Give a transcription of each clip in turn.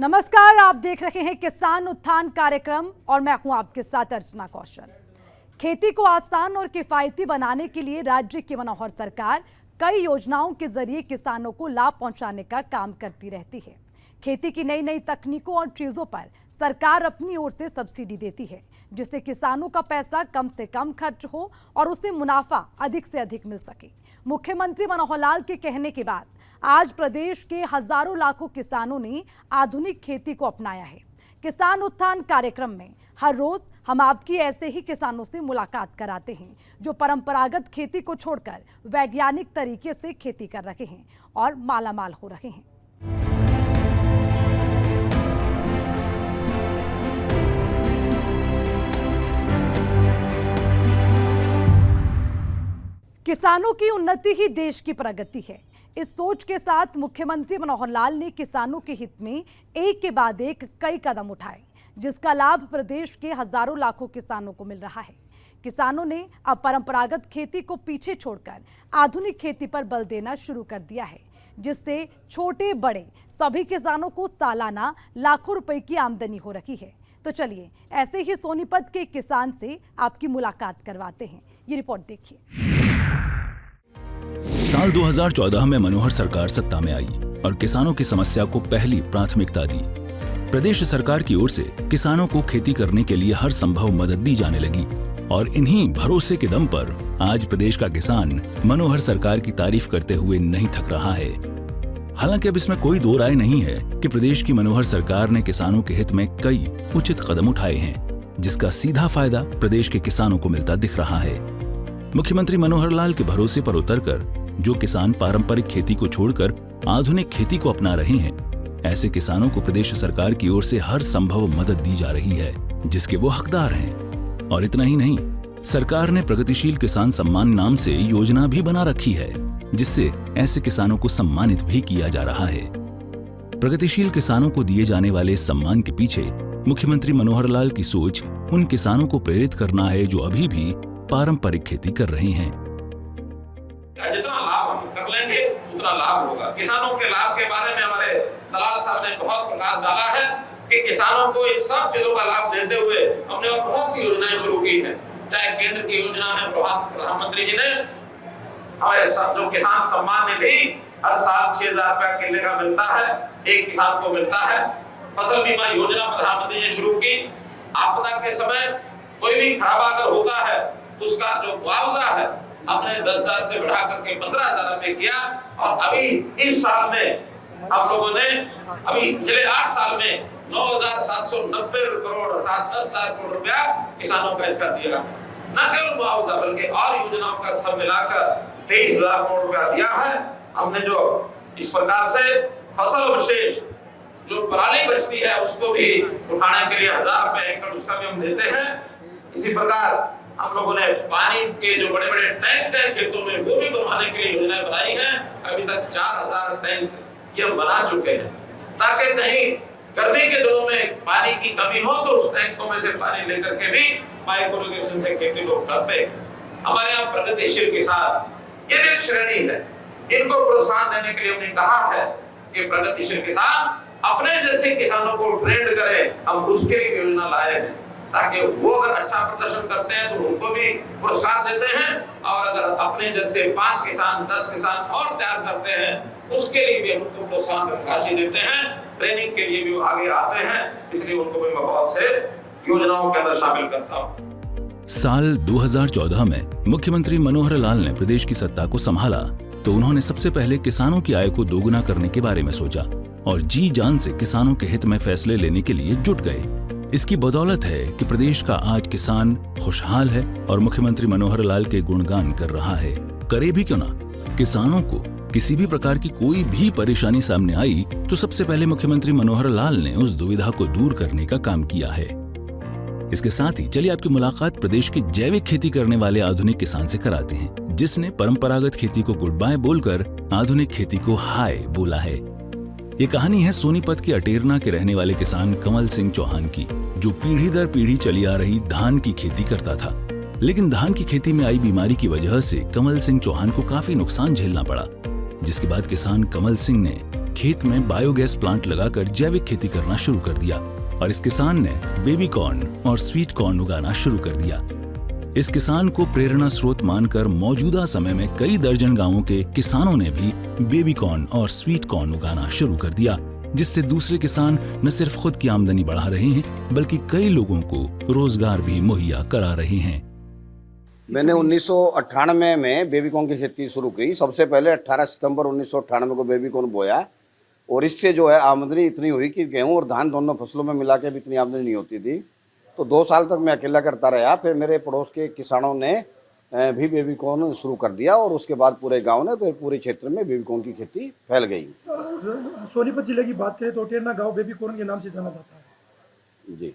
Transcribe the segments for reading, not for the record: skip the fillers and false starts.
नमस्कार, आप देख रहे हैं किसान उत्थान कार्यक्रम और मैं हूं आपके साथ अर्चना कौशल। खेती को आसान और किफायती बनाने के लिए राज्य की मनोहर सरकार कई योजनाओं के जरिए किसानों को लाभ पहुंचाने का काम करती रहती है। खेती की नई नई तकनीकों और चीजों पर सरकार अपनी ओर से सब्सिडी देती है, जिससे किसानों का पैसा कम से कम खर्च हो और उसे मुनाफा अधिक से अधिक मिल सके। मुख्यमंत्री मनोहर लाल के कहने के बाद आज प्रदेश के हजारों लाखों किसानों ने आधुनिक खेती को अपनाया है। किसान उत्थान कार्यक्रम में हर रोज हम आपकी ऐसे ही किसानों से मुलाकात कराते हैं जो परंपरागत खेती को छोड़कर वैज्ञानिक तरीके से खेती कर रहे हैं और मालामाल हो रहे हैं। किसानों की उन्नति ही देश की प्रगति है। इस सोच के साथ मुख्यमंत्री मनोहर लाल ने किसानों के हित में एक के बाद एक कई कदम उठाए, जिसका लाभ प्रदेश के हजारों लाखों किसानों को मिल रहा है। किसानों ने अब परंपरागत खेती को पीछे छोड़कर आधुनिक खेती पर बल देना शुरू कर दिया है, जिससे छोटे बड़े सभी किसानों को सालाना लाखों रुपए की आमदनी हो रही है। तो चलिए ऐसे ही सोनीपत के किसान से आपकी मुलाकात करवाते हैं। ये रिपोर्ट देखिए। साल 2014 में मनोहर सरकार सत्ता में आई और किसानों की समस्या को पहली प्राथमिकता दी। प्रदेश सरकार की ओर से किसानों को खेती करने के लिए हर संभव मदद दी जाने लगी और इन्हीं भरोसे के दम पर आज प्रदेश का किसान मनोहर सरकार की तारीफ करते हुए नहीं थक रहा है। हालांकि अब इसमें कोई दो राय नहीं है कि प्रदेश की मनोहर सरकार ने किसानों के हित में कई उचित कदम उठाए हैं, जिसका सीधा फायदा प्रदेश के किसानों को मिलता दिख रहा है। मुख्यमंत्री मनोहर लाल के भरोसे पर उतरकर जो किसान पारंपरिक खेती को छोड़कर आधुनिक खेती को अपना रहे हैं, ऐसे किसानों को प्रदेश सरकार की ओर से हर संभव मदद दी जा रही है, जिसके वो हकदार हैं। और इतना ही नहीं, सरकार ने प्रगतिशील किसान सम्मान नाम से योजना भी बना रखी है, जिससे ऐसे किसानों को सम्मानित भी किया जा रहा है। प्रगतिशील किसानों को दिए जाने वाले इस सम्मान के पीछे मुख्यमंत्री मनोहर लाल की सोच उन किसानों को प्रेरित करना है जो अभी भी पारंपरिक खेती कर रहे हैं। जितना लाभ हम कर लेंगे उतना लाभ होगा। किसानों के लाभ के बारे में हमारे दलाल साहब ने बहुत प्रकाश डाला है कि किसानों को इन सब चीजों का लाभ देते हुए हमने और बहुत सी योजनाएं शुरू की हैं। चाहे केंद्र की योजना है, प्रधानमंत्री जी ने हमारे जो किसान सम्मान निधि हर साल 6,000 रुपया किले का मिलता है, एक किसान को मिलता है। फसल बीमा योजना प्रधानमंत्री ने शुरू की। आपदा के समय कोई भी खराबा अगर होता है, उसका जो मुआवजा है हमने 10,000 से बढ़ा करके 15,000 रुपए किया। और अभी इस साल में हम लोगों ने अभी पिछले 8 साल में 9,790 करोड़ अर्थात 10,000 करोड़ रुपया किसानों का इसका दिया। न केवल मुआवजा बल्कि और योजनाओं का सब मिलाकर 23,000 करोड़ रुपया दिया है हमने। जो इस प्रकार से फसल विशेष जो पराली बचती है उसको भी उठाने के लिए 1,000 रुपए एकड़ उसका भी हम देते हैं। इसी प्रकार हम लोगों ने पानी के जो बड़े बड़े टैंक खेतों में वो भी बनवाने के लिए योजनाएं बनाई हैं। अभी तक 4,000 टैंक ये बना चुके हैं, ताकि कहीं गर्मी के दिनों में पानी की कमी हो तो उस टैंकों में से पानी लेकर के भी माइक्रो इरिगेशन से खेती को करते हैं। हमारे यहाँ प्रगतिशील किसान ये भी एक श्रेणी है, इनको प्रोत्साहन देने के लिए हमने कहा है कि प्रगतिशील किसान अपने जैसे किसानों को ट्रेंड करें। हम उसके लिए योजना लाए हैं ताकि वो अगर अच्छा प्रदर्शन करते हैं तो उनको भी पुरस्कार देते हैं, और अगर अपने जैसे 5 किसान 10 किसान और तैयार करते हैं उसके लिए भी उनको प्रोत्साहन राशि देते हैं। ट्रेनिंग के लिए भी वो आगे आते हैं, इसलिए उनको भी मैं बहुत से योजनाओं के अंदर शामिल करता हूँ। साल 2014 में मुख्यमंत्री मनोहर लाल ने प्रदेश की सत्ता को संभाला तो उन्होंने सबसे पहले किसानों की आय को दोगुना करने के बारे में सोचा और जी जान से किसानों के हित में फैसले लेने के लिए जुट गए। इसकी बदौलत है कि प्रदेश का आज किसान खुशहाल है और मुख्यमंत्री मनोहर लाल के गुणगान कर रहा है। करे भी क्यों ना, किसानों को किसी भी प्रकार की कोई भी परेशानी सामने आई तो सबसे पहले मुख्यमंत्री मनोहर लाल ने उस दुविधा को दूर करने का काम किया है। इसके साथ ही चलिए आपकी मुलाकात प्रदेश के जैविक खेती करने वाले आधुनिक किसान से कराते हैं, जिसने परंपरागत खेती को गुड बाय बोलकर आधुनिक खेती को हाय बोला है। ये कहानी है सोनीपत के अटेरना के रहने वाले किसान कमल सिंह चौहान की, जो पीढ़ी दर पीढ़ी चली आ रही धान की खेती करता था। लेकिन धान की खेती में आई बीमारी की वजह से कमल सिंह चौहान को काफी नुकसान झेलना पड़ा, जिसके बाद किसान कमल सिंह ने खेत में बायोगैस प्लांट लगाकर जैविक खेती करना शुरू कर दिया और इस किसान ने बेबी कॉर्न और स्वीट कॉर्न उगाना शुरू कर दिया। इस किसान को प्रेरणा स्रोत मानकर मौजूदा समय में कई दर्जन गांवों के किसानों ने भी बेबी कॉर्न और स्वीट कॉर्न उगाना शुरू कर दिया, जिससे दूसरे किसान न सिर्फ खुद की आमदनी बढ़ा रहे हैं बल्कि कई लोगों को रोजगार भी मुहैया करा रहे हैं। मैंने 1998 में बेबी कॉर्न की खेती शुरू की। सबसे पहले 18 सितंबर 1998 को बेबी कॉर्न बोया और इससे जो है आमदनी इतनी हुई कि गेहूं और धान दोनों फसलों में मिला के भी इतनी आमदनी नहीं होती थी। तो 2 साल तक मैं अकेला करता रहा। फिर मेरे पड़ोस के किसानों ने भी बेबी कॉर्न शुरू कर दिया और उसके बाद पूरे गांव ने, फिर पूरे क्षेत्र में बेबी कॉर्न की खेती फैल गई। सोनीपत जिले की बात करें तो टेरना गांव बेबी कॉर्न के नाम से जाना जाता है जी।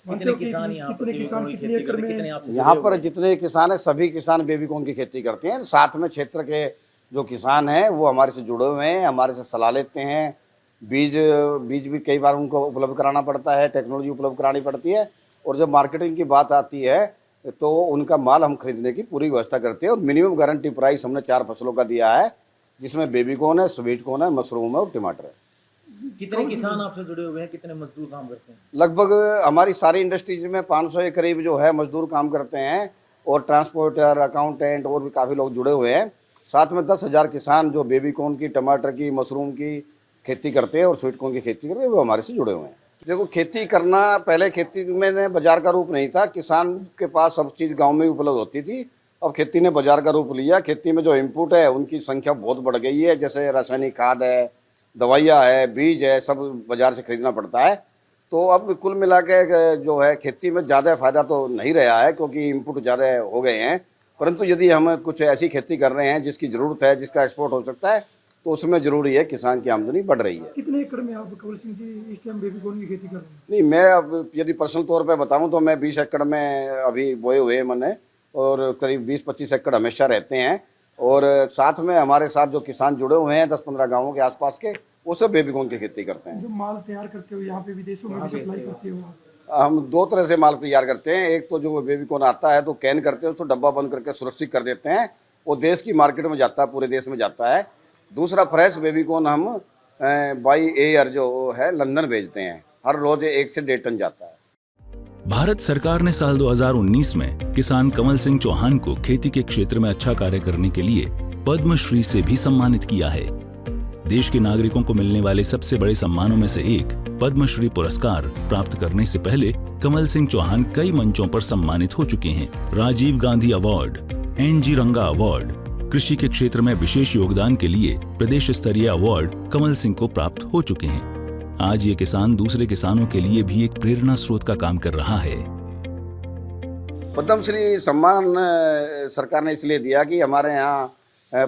कितने किसान कितने एकड़ में? यहाँ पर जितने किसान हैं सभी किसान बेबी कॉर्न की खेती करते हैं। साथ में क्षेत्र के जो किसान हैं वो हमारे से जुड़े हुए हैं, हमारे से सलाह लेते हैं। बीज भी कई बार उनको उपलब्ध कराना पड़ता है, टेक्नोलॉजी उपलब्ध करानी पड़ती है और जब मार्केटिंग की बात आती है तो उनका माल हम खरीदने की पूरी व्यवस्था करते हैं। और मिनिमम गारंटी प्राइस हमने 4 फसलों का दिया है, जिसमें बेबी कॉर्न है, स्वीट कॉर्न है, मशरूम है और टमाटर है। कितने किसान आपसे जुड़े हुए हैं, कितने मजदूर काम करते हैं? लगभग हमारी सारी इंडस्ट्रीज में 500 के करीब जो है मजदूर काम करते हैं और ट्रांसपोर्टर, अकाउंटेंट और भी काफ़ी लोग जुड़े हुए हैं। साथ में 10,000 किसान जो बेबी कॉर्न की, टमाटर की, मशरूम की खेती करते हैं और स्वीट कॉर्न की खेती करते हैं, वो हमारे से जुड़े हुए हैं। देखो, खेती करना पहले खेती में बाजार का रूप नहीं था। किसान के पास सब चीज़ गांव में ही उपलब्ध होती थी। अब खेती ने बाजार का रूप लिया। खेती में जो इनपुट है उनकी संख्या बहुत बढ़ गई है। जैसे रासायनिक खाद है, दवाइयाँ है, बीज है, सब बाजार से खरीदना पड़ता है। तो अब कुल मिला के जो है खेती में ज़्यादा फायदा तो नहीं रहा है क्योंकि इनपुट ज़्यादा हो गए हैं। परंतु यदि हम कुछ ऐसी खेती कर रहे हैं जिसकी ज़रूरत है, जिसका एक्सपोर्ट हो सकता है, तो उसमें ज़रूरी है किसान की आमदनी बढ़ रही है। कितने एकड़ में आप कवल सिंह जी इस टाइम बेबी कॉर्न की खेती कर रहे हैं? नहीं, मैं अब यदि पर्सनल तौर पे बताऊं तो मैं 20 एकड़ में अभी बोए हुए हैं मैंने और करीब 20-25 एकड़ हमेशा रहते हैं। और साथ में हमारे साथ जो किसान जुड़े हुए हैं 10-15 गाँवों के आसपास के, वो सब बेबी कॉर्न की खेती करते हैं। जो माल तैयार करते हो यहाँ पे विदेशों में भी सप्लाई करते हो? हम 2 तरह से माल तैयार करते हैं। एक तो जो बेबी कॉर्न आता है तो कैन करते हैं, उसको डब्बा बंद करके सुरक्षित कर देते हैं, वो देश की मार्केट में जाता है, पूरे देश में जाता है। दूसरा फ्रेश बेबी कॉर्न हम बाई एयर जो है लंदन भेजते हैं। हर रोज 1 से 1.5 टन जाता है। भारत सरकार ने साल 2019 में किसान कमल सिंह चौहान को खेती के क्षेत्र में अच्छा कार्य करने के लिए पद्मश्री से भी सम्मानित किया है। देश के नागरिकों को मिलने वाले सबसे बड़े सम्मानों में से एक पद्मश्री पुरस्कार प्राप्त करने से पहले कमल सिंह चौहान कई मंचों पर सम्मानित हो चुके हैं। राजीव गांधी अवार्ड, NG रंगा अवार्ड, कृषि के क्षेत्र में विशेष योगदान के लिए प्रदेश स्तरीय अवार्ड कमल सिंह को प्राप्त हो चुके हैं। आज ये किसान दूसरे किसानों के लिए भी एक प्रेरणा स्रोत का काम कर रहा है। पद्मश्री सम्मान सरकार ने इसलिए दिया कि हमारे यहाँ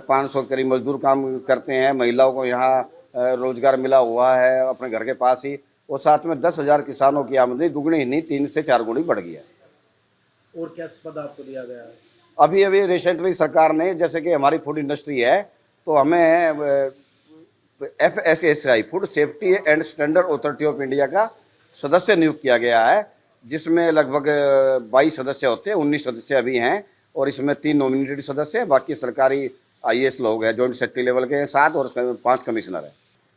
500 करीब मजदूर काम करते हैं। महिलाओं को यहाँ रोजगार मिला हुआ है अपने घर के पास ही, और साथ में 10,000 किसानों की आमदनी दुगनी ही नहीं 3 से 4 गुनी बढ़ गई है। और क्या पद आपको दिया गया है? अभी रिसेंटली सरकार ने, जैसे कि हमारी फूड इंडस्ट्री है, तो हमें FSSAI food safety and standard authority of India का सदस्य नियुक्त किया गया है, जिसमें लगभग 22 सदस्य होते हैं। 19 सदस्य अभी हैं और इसमें 3 नॉमिनेटेड सदस्य हैं, बाकी सरकारी IAS लोग हैं, जॉइंट सेक्रेटरी लेवल के हैं 7 और 5 कमिश्नर हैं।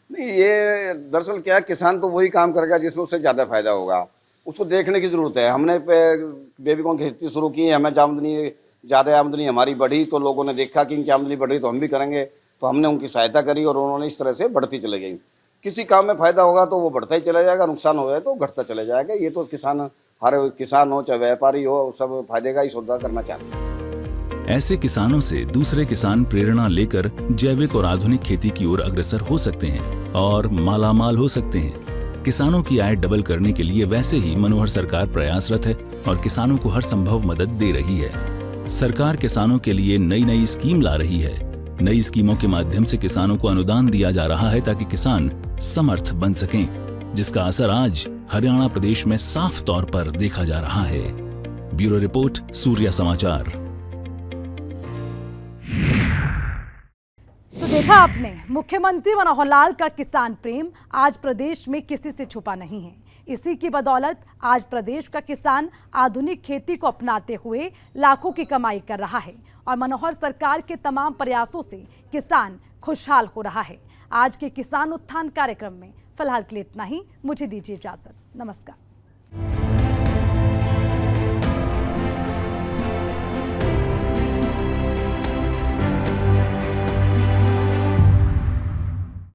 नहीं, ये दरअसल क्या है, किसान तो वही काम करेगा जिसमें उससे ज़्यादा फायदा होगा, उसको देखने की ज़रूरत है। हमने बेबी कॉर्न की खेती शुरू की, हमें ज़्यादा आमदनी हमारी बढ़ी तो लोगों ने देखा कि इनकी आमदनी बढ़ रही तो हम भी करेंगे, तो हमने उनकी सहायता करी और उन्होंने इस तरह से बढ़ती चले गई। किसी काम में फ़ायदा होगा तो वो बढ़ता ही चला जाएगा, नुकसान हो जाए तो घटता चला जाएगा। ये तो हर किसान हो चाहे व्यापारी हो, सब फायदे का ही सौदा करना चाहते हैं। ऐसे किसानों से दूसरे किसान प्रेरणा लेकर जैविक और आधुनिक खेती की ओर अग्रसर हो सकते हैं और मालामाल हो सकते हैं। किसानों की आय डबल करने के लिए वैसे ही मनोहर सरकार प्रयासरत है और किसानों को हर संभव मदद दे रही है। सरकार किसानों के लिए नई नई स्कीम ला रही है। नई स्कीमों के माध्यम से किसानों को अनुदान दिया जा रहा है ताकि किसान समर्थ बन सकें, जिसका असर आज हरियाणा प्रदेश में साफ तौर पर देखा जा रहा है। ब्यूरो रिपोर्ट, सूर्या समाचार। तो देखा आपने, मुख्यमंत्री मनोहर लाल का किसान प्रेम आज प्रदेश में किसी से छुपा नहीं है। इसी की बदौलत आज प्रदेश का किसान आधुनिक खेती को अपनाते हुए लाखों की कमाई कर रहा है और मनोहर सरकार के तमाम प्रयासों से किसान खुशहाल हो रहा है। आज के किसान उत्थान कार्यक्रम में फिलहाल के लिए इतना ही। मुझे दीजिए इजाजत। नमस्कार।